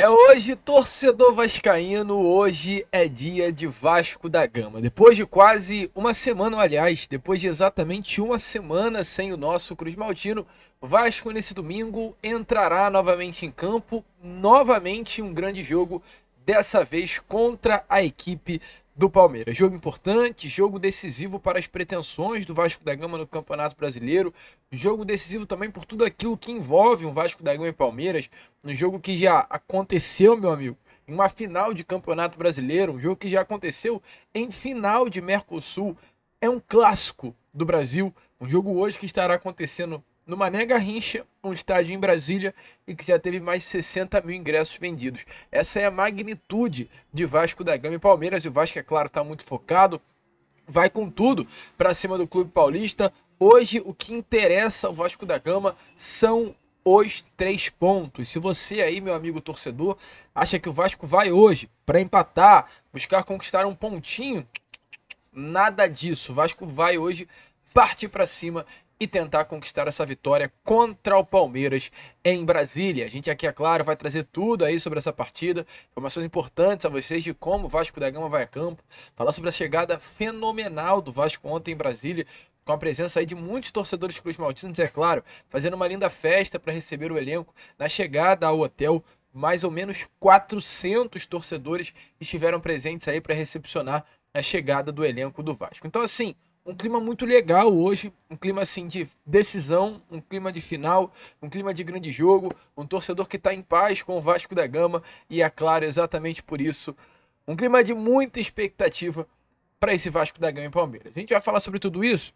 É hoje, torcedor vascaíno, hoje é dia de Vasco da Gama. Depois de quase uma semana, aliás, depois de exatamente uma semana sem o nosso Cruz Maltino, o Vasco nesse domingo entrará novamente em campo, novamente um grande jogo, dessa vez contra a equipe do Palmeiras. Jogo importante, jogo decisivo para as pretensões do Vasco da Gama no Campeonato Brasileiro, jogo decisivo também por tudo aquilo que envolve o Vasco da Gama e Palmeiras, um jogo que já aconteceu, meu amigo, em uma final de Campeonato Brasileiro, um jogo que já aconteceu em final de Mercosul, é um clássico do Brasil, um jogo hoje que estará acontecendo no Mané Garrincha, um estádio em Brasília e que já teve mais de 60 mil ingressos vendidos. Essa é a magnitude de Vasco da Gama e Palmeiras, e o Vasco, é claro, está muito focado, vai com tudo para cima do Clube Paulista. Hoje o que interessa ao Vasco da Gama são os 3 pontos. Se você aí, meu amigo torcedor, acha que o Vasco vai hoje para empatar, buscar conquistar um pontinho, nada disso. O Vasco vai hoje partir para cima e tentar conquistar essa vitória contra o Palmeiras em Brasília. A gente aqui, é claro, vai trazer tudo aí sobre essa partida, informações importantes a vocês de como o Vasco da Gama vai a campo, falar sobre a chegada fenomenal do Vasco ontem em Brasília, com a presença aí de muitos torcedores cruz-maltinos, é claro, fazendo uma linda festa para receber o elenco na chegada ao hotel. Mais ou menos 400 torcedores estiveram presentes aí para recepcionar a chegada do elenco do Vasco. Então, assim, um clima muito legal hoje, um clima assim de decisão, um clima de final, um clima de grande jogo, um torcedor que está em paz com o Vasco da Gama e, é claro, exatamente por isso, um clima de muita expectativa para esse Vasco da Gama e Palmeiras. A gente vai falar sobre tudo isso,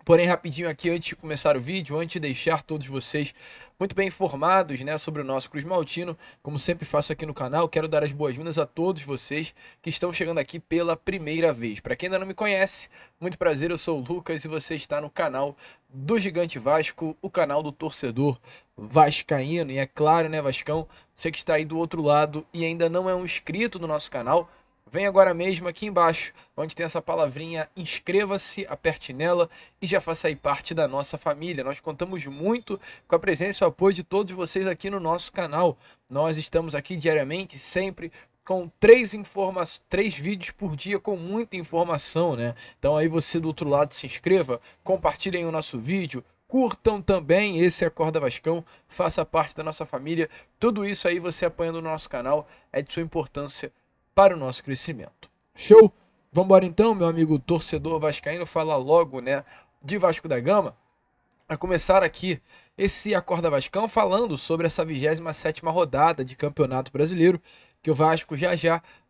porém rapidinho aqui antes de começar o vídeo, antes de deixar todos vocês muito bem informados, né, sobre o nosso Cruz Maltino, como sempre faço aqui no canal, quero dar as boas-vindas a todos vocês que estão chegando aqui pela primeira vez. Para quem ainda não me conhece, muito prazer, eu sou o Lucas e você está no canal do Gigante Vasco, o canal do torcedor vascaíno. E é claro, né, Vascão, você que está aí do outro lado e ainda não é um inscrito no nosso canal, vem agora mesmo aqui embaixo, onde tem essa palavrinha inscreva-se, aperte nela e já faça aí parte da nossa família. Nós contamos muito com a presença e o apoio de todos vocês aqui no nosso canal. Nós estamos aqui diariamente, sempre com três vídeos por dia com muita informação, né? Então aí você do outro lado se inscreva, compartilhem o nosso vídeo, curtam também esse Acorda Vascão, faça parte da nossa família. Tudo isso aí você apoiando no nosso canal é de sua importância para o nosso crescimento. Show? Vamos embora então, meu amigo torcedor vascaíno, falar logo, né, de Vasco da Gama. A começar aqui esse Acorda Vascão falando sobre essa 27ª rodada de Campeonato Brasileiro, que o Vasco já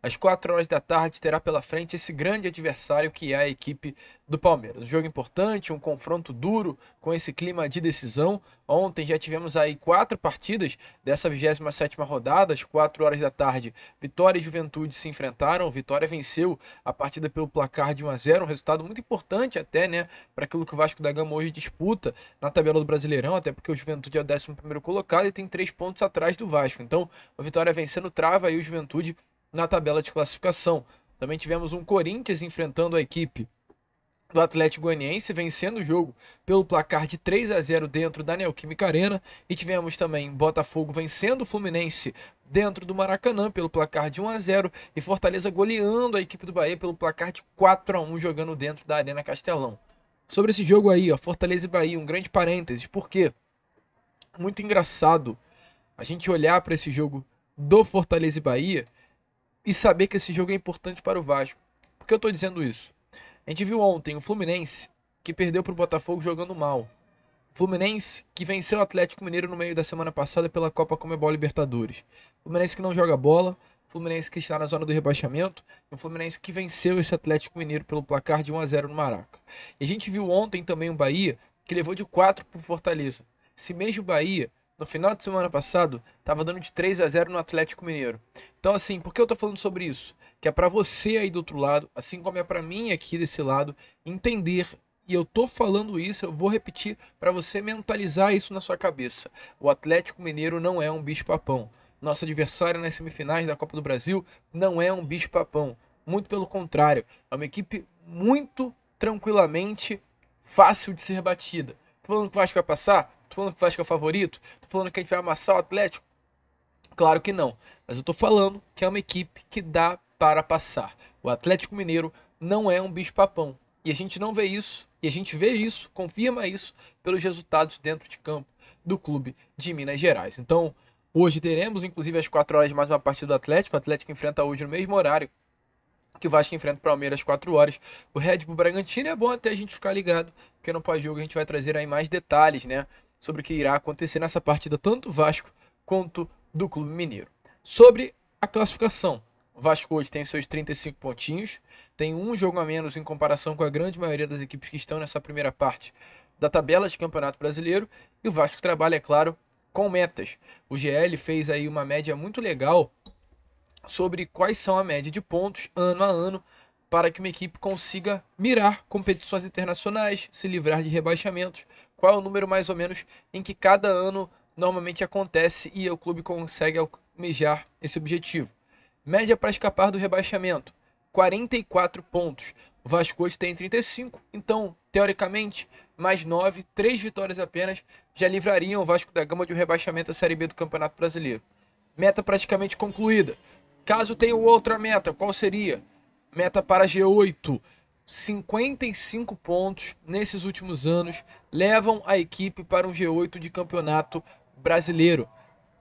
às 4 horas da tarde, terá pela frente esse grande adversário que é a equipe do Palmeiras. Um jogo importante, um confronto duro com esse clima de decisão. Ontem já tivemos aí 4 partidas dessa 27ª rodada, às 4 horas da tarde. Vitória e Juventude se enfrentaram, Vitória venceu a partida pelo placar de 1-0, um resultado muito importante até, né, para aquilo que o Vasco da Gama hoje disputa na tabela do Brasileirão, até porque o Juventude é o 11º colocado e tem 3 pontos atrás do Vasco. Então, a Vitória vencendo trava aí o Juventude na tabela de classificação. Também tivemos um Corinthians enfrentando a equipe do Atlético Goianiense, vencendo o jogo pelo placar de 3-0 dentro da Neoquímica Arena, e tivemos também Botafogo vencendo o Fluminense dentro do Maracanã pelo placar de 1-0 e Fortaleza goleando a equipe do Bahia pelo placar de 4-1 jogando dentro da Arena Castelão. Sobre esse jogo aí, ó, Fortaleza e Bahia, um grande parênteses, porque muito engraçado a gente olhar para esse jogo do Fortaleza e Bahia e saber que esse jogo é importante para o Vasco. Por que eu estou dizendo isso? A gente viu ontem o Fluminense, que perdeu para o Botafogo jogando mal. O Fluminense, que venceu o Atlético Mineiro no meio da semana passada pela Copa Comebol Libertadores. O Fluminense que não joga bola, o Fluminense que está na zona do rebaixamento, e o Fluminense que venceu esse Atlético Mineiro pelo placar de 1-0 no Maraca. E a gente viu ontem também o Bahia, que levou de 4 para o Fortaleza. Esse mesmo Bahia, no final de semana passado, estava dando de 3-0 no Atlético Mineiro. Então, assim, por que eu estou falando sobre isso? Que é para você aí do outro lado, assim como é para mim aqui desse lado, entender, e eu tô falando isso, eu vou repetir para você mentalizar isso na sua cabeça. O Atlético Mineiro não é um bicho-papão. Nosso adversário nas semifinais da Copa do Brasil não é um bicho-papão. Muito pelo contrário, é uma equipe muito tranquilamente fácil de ser batida. Tô falando que o Vasco vai passar? Tô falando que o Vasco é o favorito? Tô falando que a gente vai amassar o Atlético? Claro que não, mas eu tô falando que é uma equipe que dá para passar. O Atlético Mineiro não é um bicho-papão. E a gente não vê isso, e a gente vê isso, confirma isso, pelos resultados dentro de campo do clube de Minas Gerais. Então, hoje teremos, inclusive, às 4 horas, mais uma partida do Atlético. O Atlético enfrenta hoje no mesmo horário que o Vasco enfrenta o Palmeiras às 4 horas. O Red Bull Bragantino é bom até a gente ficar ligado, porque no pós-jogo a gente vai trazer aí mais detalhes, né, sobre o que irá acontecer nessa partida, tanto do Vasco quanto do Clube Mineiro. Sobre a classificação, o Vasco hoje tem seus 35 pontinhos, tem um jogo a menos em comparação com a grande maioria das equipes que estão nessa primeira parte da tabela de Campeonato Brasileiro, e o Vasco trabalha, é claro, com metas. O GL fez aí uma média muito legal sobre quais são a média de pontos ano a ano para que uma equipe consiga mirar competições internacionais, se livrar de rebaixamentos, qual é o número mais ou menos em que cada ano normalmente acontece e o clube consegue almejar esse objetivo. Média para escapar do rebaixamento, 44 pontos. O Vasco hoje tem 35, então, teoricamente, mais 9, 3 vitórias apenas, já livrariam o Vasco da Gama de um rebaixamento à Série B do Campeonato Brasileiro. Meta praticamente concluída. Caso tenha outra meta, qual seria? Meta para G8. 55 pontos nesses últimos anos levam a equipe para um G8 de Campeonato Brasileiro.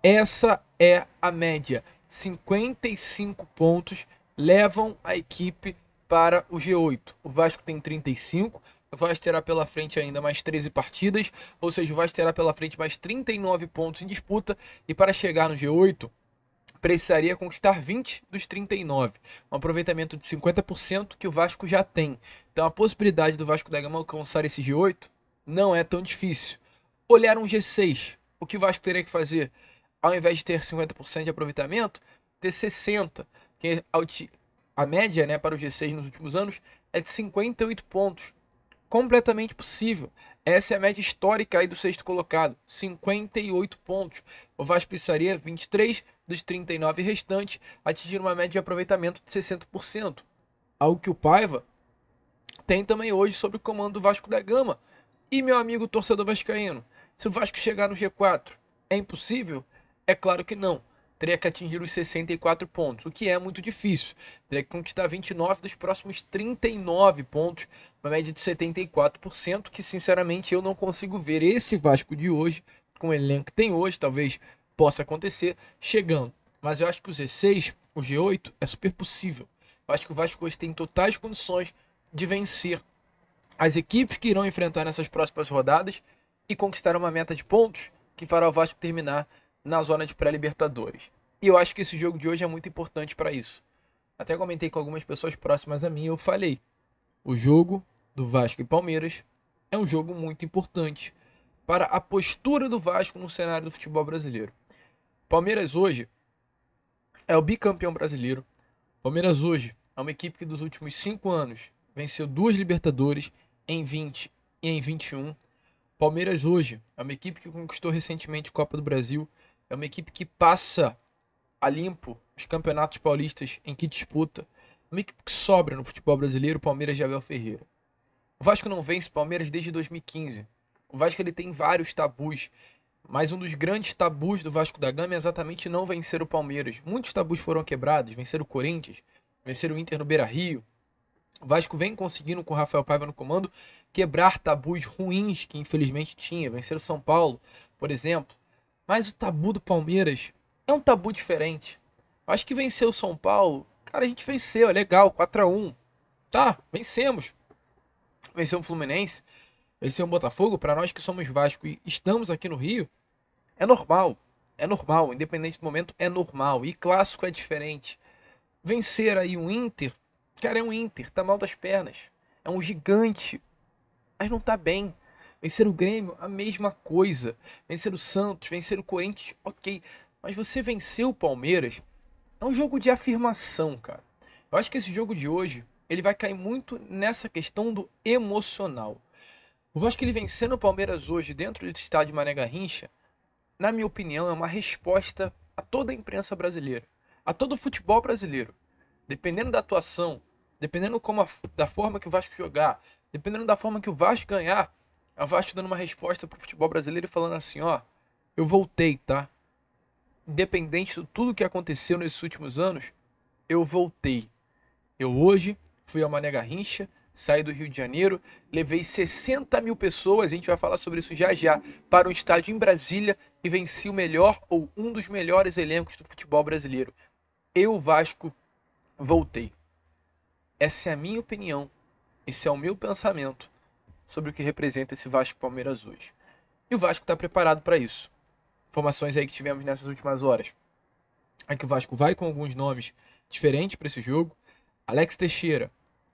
Essa é a média. 55 pontos levam a equipe para o G8. O Vasco tem 35. O Vasco terá pela frente ainda mais 13 partidas. Ou seja, o Vasco terá pela frente mais 39 pontos em disputa. E para chegar no G8, precisaria conquistar 20 dos 39, um aproveitamento de 50% que o Vasco já tem. Então a possibilidade do Vasco da Gama alcançar esse G8 não é tão difícil. Olhar um G6, o que o Vasco teria que fazer? Ao invés de ter 50% de aproveitamento, ter 60%, que a média, né, para o G6 nos últimos anos é de 58 pontos. Completamente possível. Essa é a média histórica aí do sexto colocado, 58 pontos. O Vasco precisaria 23 dos 39 restantes, atingir uma média de aproveitamento de 60%. Algo que o Paiva tem também hoje sob o comando do Vasco da Gama. E meu amigo torcedor vascaíno, se o Vasco chegar no G4, é impossível? É claro que não. Teria que atingir os 64 pontos, o que é muito difícil. Teria que conquistar 29 dos próximos 39 pontos, uma média de 74%, que sinceramente eu não consigo ver esse Vasco de hoje, com o elenco que tem hoje, talvez possa acontecer, chegando. Mas eu acho que o Z6, o G8, é super possível. Eu acho que o Vasco hoje tem totais condições de vencer as equipes que irão enfrentar nessas próximas rodadas e conquistar uma meta de pontos que fará o Vasco terminar na zona de pré-libertadores. E eu acho que esse jogo de hoje é muito importante para isso. Até comentei com algumas pessoas próximas a mim e eu falei: o jogo do Vasco e Palmeiras é um jogo muito importante para a postura do Vasco no cenário do futebol brasileiro. Palmeiras hoje é o bicampeão brasileiro. Palmeiras hoje é uma equipe que dos últimos 5 anos venceu 2 Libertadores em 20 e em 21. Palmeiras hoje é uma equipe que conquistou recentemente a Copa do Brasil. É uma equipe que passa a limpo os campeonatos paulistas em que disputa. É uma equipe que sobra no futebol brasileiro, Palmeiras de Abel Ferreira. O Vasco não vence o Palmeiras desde 2015. O Vasco ele tem vários tabus, mas um dos grandes tabus do Vasco da Gama é exatamente não vencer o Palmeiras. Muitos tabus foram quebrados, vencer o Corinthians, vencer o Inter no Beira-Rio. O Vasco vem conseguindo, com o Rafael Paiva no comando, quebrar tabus ruins que infelizmente tinha. Vencer o São Paulo, por exemplo. Mas o tabu do Palmeiras é um tabu diferente. Eu acho que vencer o São Paulo, cara, a gente venceu, é legal, 4-1. Tá, vencemos. Venceu o Fluminense, venceu o Botafogo, para nós que somos Vasco e estamos aqui no Rio, é normal. É normal, independente do momento, é normal. E clássico é diferente. Vencer aí um Inter, cara, é um Inter, tá mal das pernas. É um gigante, mas não tá bem. Vencer o Grêmio, a mesma coisa. Vencer o Santos, vencer o Corinthians, ok. Mas você venceu o Palmeiras, é um jogo de afirmação, cara. Eu acho que esse jogo de hoje, ele vai cair muito nessa questão do emocional. O Vasco ele vencendo o Palmeiras hoje dentro do estádio Mané Garrincha, na minha opinião, é uma resposta a toda a imprensa brasileira, a todo o futebol brasileiro. Dependendo da atuação, dependendo da forma que o Vasco jogar, dependendo da forma que o Vasco ganhar, é o Vasco dando uma resposta pro futebol brasileiro e falando assim, ó, eu voltei, tá? independente de tudo que aconteceu nesses últimos anos, eu voltei. Eu hoje fui ao Mané Garrincha, saí do Rio de Janeiro, levei 60 mil pessoas, a gente vai falar sobre isso já já, para um estádio em Brasília e venci o melhor ou um dos melhores elencos do futebol brasileiro. Eu, Vasco, voltei. Essa é a minha opinião, esse é o meu pensamento sobre o que representa esse Vasco Palmeiras hoje. E o Vasco está preparado para isso. Informações aí que tivemos nessas últimas horas é que o Vasco vai com alguns nomes diferentes para esse jogo. Alex Teixeira,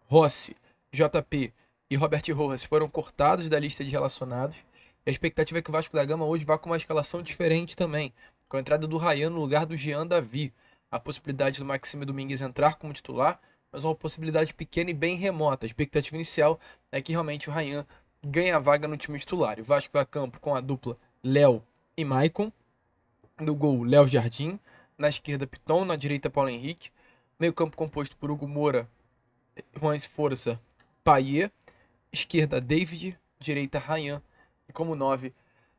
Rossi, JP e Robert Rojas foram cortados da lista de relacionados. E a expectativa é que o Vasco da Gama hoje vá com uma escalação diferente também, com a entrada do Ryan no lugar do Jean Davi. A possibilidade do Maxime Domingues entrar como titular, mas uma possibilidade pequena e bem remota. A expectativa inicial é que realmente o Ryan ganhe a vaga no time titular. O Vasco vai a campo com a dupla Léo e Maicon. No gol, Léo Jardim. Na esquerda, Piton. Na direita, Paulo Henrique. Meio campo composto por Hugo Moura, Juan Esforça, Payet. Esquerda, David. Direita, Ryan. E como 9,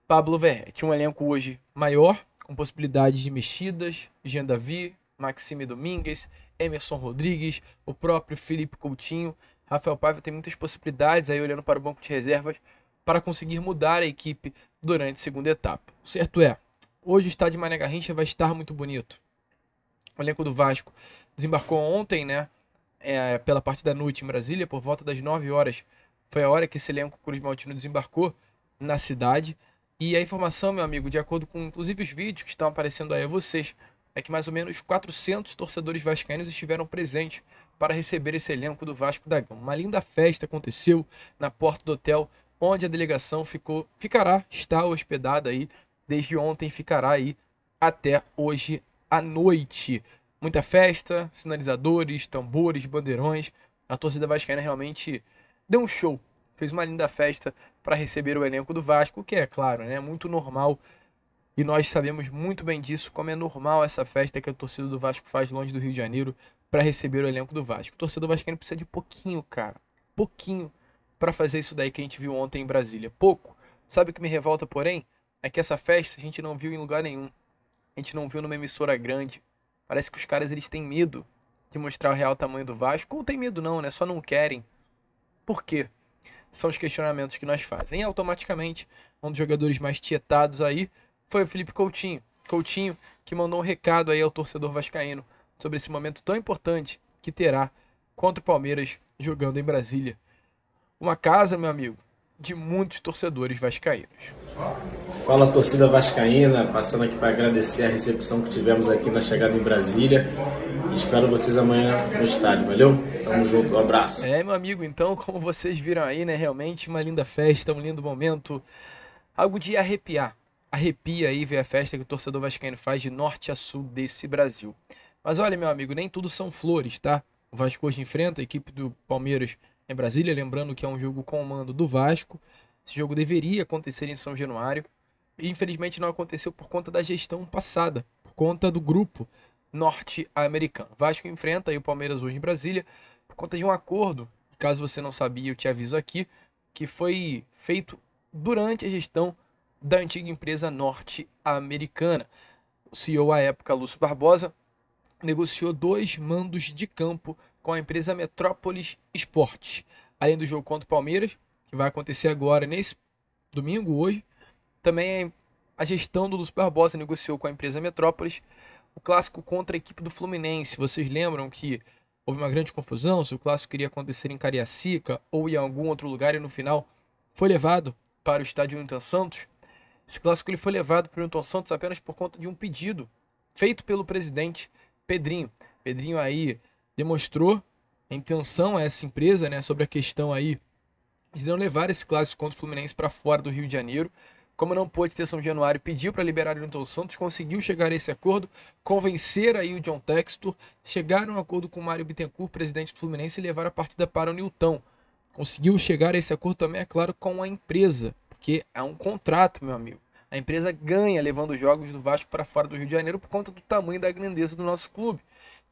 Pablo Verratti. Um elenco hoje maior, com possibilidades de mexidas. Jean Davi, Maxime Domingues, Emerson Rodrigues, o próprio Felipe Coutinho. Rafael Paiva tem muitas possibilidades aí olhando para o banco de reservas para conseguir mudar a equipe durante a segunda etapa. O certo é, hoje o estádio Mané Garrincha vai estar muito bonito. O elenco do Vasco desembarcou ontem, né, pela parte da noite em Brasília, por volta das 9 horas. Foi a hora que esse elenco Cruz Maltino desembarcou na cidade. E a informação, meu amigo, de acordo com inclusive os vídeos que estão aparecendo aí a vocês, é que mais ou menos 400 torcedores vascaínos estiveram presentes para receber esse elenco do Vasco da Gama. Uma linda festa aconteceu na porta do hotel onde a delegação está hospedada aí desde ontem, ficará aí até hoje à noite. Muita festa, sinalizadores, tambores, bandeirões. A torcida vascaína realmente deu um show, fez uma linda festa para receber o elenco do Vasco, que é claro, né, muito normal. E nós sabemos muito bem disso, como é normal essa festa que a torcida do Vasco faz longe do Rio de Janeiro para receber o elenco do Vasco. O torcedor vascaíno precisa de pouquinho, cara. Pouquinho para fazer isso daí que a gente viu ontem em Brasília. Pouco. Sabe o que me revolta, porém? É que essa festa a gente não viu em lugar nenhum. A gente não viu numa emissora grande. Parece que os caras eles têm medo de mostrar o real tamanho do Vasco. Ou tem medo não, né? Só não querem. Por quê? São os questionamentos que nós fazem. E automaticamente, um dos jogadores mais tietados aí foi o Felipe Coutinho. Coutinho que mandou um recado aí ao torcedor vascaíno sobre esse momento tão importante que terá contra o Palmeiras jogando em Brasília. Uma casa, meu amigo, de muitos torcedores vascaínos. Fala, torcida vascaína, passando aqui para agradecer a recepção que tivemos aqui na chegada em Brasília. E espero vocês amanhã no estádio, valeu? Tamo junto, um abraço. Meu amigo, então, como vocês viram aí, né, realmente uma linda festa, um lindo momento, algo de arrepiar. Arrepia aí ver a festa que o torcedor vascaíno faz de norte a sul desse Brasil. Mas olha, meu amigo, nem tudo são flores, tá? O Vasco hoje enfrenta a equipe do Palmeiras em Brasília, lembrando que é um jogo com o mando do Vasco. Esse jogo deveria acontecer em São Januário e infelizmente não aconteceu por conta da gestão passada, por conta do grupo norte-americano. O Vasco enfrenta aí o Palmeiras hoje em Brasília por conta de um acordo, caso você não sabia, eu te aviso aqui, que foi feito durante a gestão da antiga empresa norte-americana. O CEO à época, Lúcio Barbosa, negociou 2 mandos de campo com a empresa Metrópolis Esportes. Além do jogo contra o Palmeiras, que vai acontecer agora nesse domingo, hoje, também a gestão do Lúcio Barbosa negociou com a empresa Metrópolis o clássico contra a equipe do Fluminense. Vocês lembram que houve uma grande confusão se o clássico iria acontecer em Cariacica ou em algum outro lugar e no final foi levado para o estádio Newton Santos? Esse clássico ele foi levado para o Newton Santos apenas por conta de um pedido feito pelo presidente Pedrinho. Pedrinho aí demonstrou a intenção a essa empresa, né, sobre a questão aí de não levar esse clássico contra o Fluminense para fora do Rio de Janeiro. Como não pôde ter São Januário, pediu para liberar o Newton Santos, conseguiu chegar a esse acordo, convencer aí o John Textor, chegar a um acordo com o Mário Bittencourt, presidente do Fluminense, e levar a partida para o Newton. Conseguiu chegar a esse acordo também, é claro, com a empresa, porque é um contrato, meu amigo. A empresa ganha levando os jogos do Vasco para fora do Rio de Janeiro por conta do tamanho e da grandeza do nosso clube.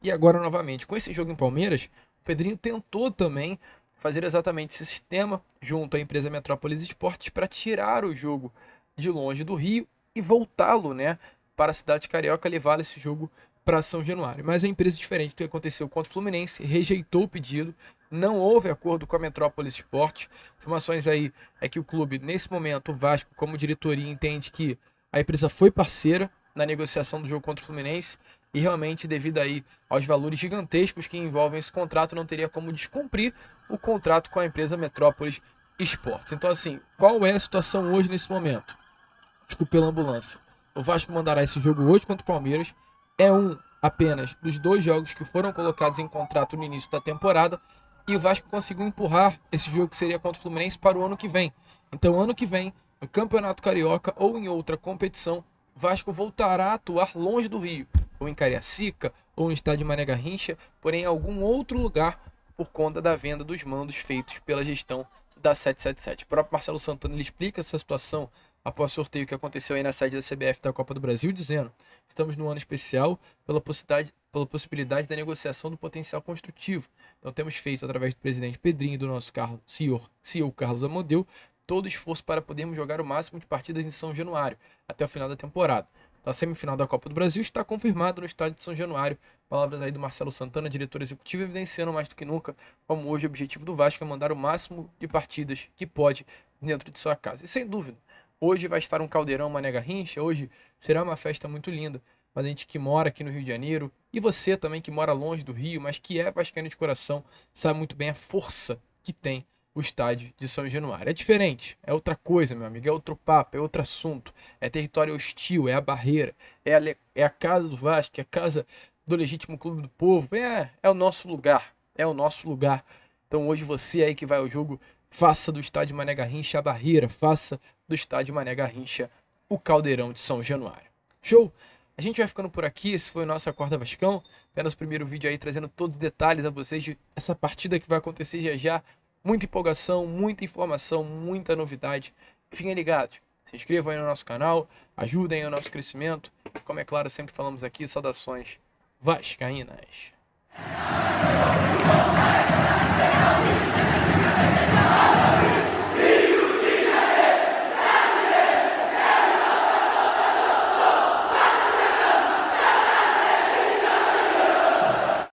E agora, novamente, com esse jogo em Palmeiras, o Pedrinho tentou também fazer exatamente esse sistema junto à empresa Metrópolis Esportes para tirar o jogo de longe do Rio e voltá-lo, né, para a cidade carioca levar esse jogo para São Januário. Mas a empresa, diferente do que aconteceu contra o Fluminense, rejeitou o pedido, não houve acordo com a Metrópolis Esporte. Informações aí é que o clube, nesse momento, o Vasco, como diretoria, entende que a empresa foi parceira na negociação do jogo contra o Fluminense e realmente, devido aí aos valores gigantescos que envolvem esse contrato, não teria como descumprir o contrato com a empresa Metrópolis Esportes. Então, assim, qual é a situação hoje nesse momento? Desculpe pela ambulância. O Vasco mandará esse jogo hoje contra o Palmeiras. É apenas dos 2 jogos que foram colocados em contrato no início da temporada. E o Vasco conseguiu empurrar esse jogo que seria contra o Fluminense para o ano que vem. Então, ano que vem, no Campeonato Carioca ou em outra competição, o Vasco voltará a atuar longe do Rio, ou em Cariacica, ou no estádio Mané Garrincha, porém em algum outro lugar por conta da venda dos mandos feitos pela gestão da 777. O próprio Marcelo Santana ele explica essa situação após o sorteio que aconteceu aí na sede da CBF da Copa do Brasil, dizendo: estamos num ano especial pela possibilidade da negociação do potencial construtivo. Então temos feito, através do presidente Pedrinho e do nosso CEO Carlos Amodeu, todo o esforço para podermos jogar o máximo de partidas em São Januário, até o final da temporada. Então, a semifinal da Copa do Brasil está confirmada no estádio de São Januário. Palavras aí do Marcelo Santana, diretor executivo, evidenciando mais do que nunca como hoje o objetivo do Vasco é mandar o máximo de partidas que pode dentro de sua casa. E sem dúvida, hoje vai estar um caldeirão Mané Garrincha, hoje será uma festa muito linda. Mas a gente que mora aqui no Rio de Janeiro, e você também que mora longe do Rio, mas que é vascaíno de coração, sabe muito bem a força que tem o estádio de São Januário. É diferente, é outra coisa, meu amigo, é outro papo, é outro assunto, é território hostil, é a barreira, é a casa do Vasco, é a casa do legítimo clube do povo, é o nosso lugar, é o nosso lugar. Então hoje você aí que vai ao jogo, faça do estádio Mané Garrincha a barreira, faça do estádio Mané Garrincha o caldeirão de São Januário. Show? A gente vai ficando por aqui, esse foi o nosso Acorda Vascão, apenas o primeiro vídeo aí trazendo todos os detalhes a vocês de essa partida que vai acontecer já já. Muita empolgação, muita informação, muita novidade. Fiquem ligados, se inscrevam aí no nosso canal, ajudem aí o nosso crescimento. Como é claro, sempre falamos aqui, saudações vascaínas.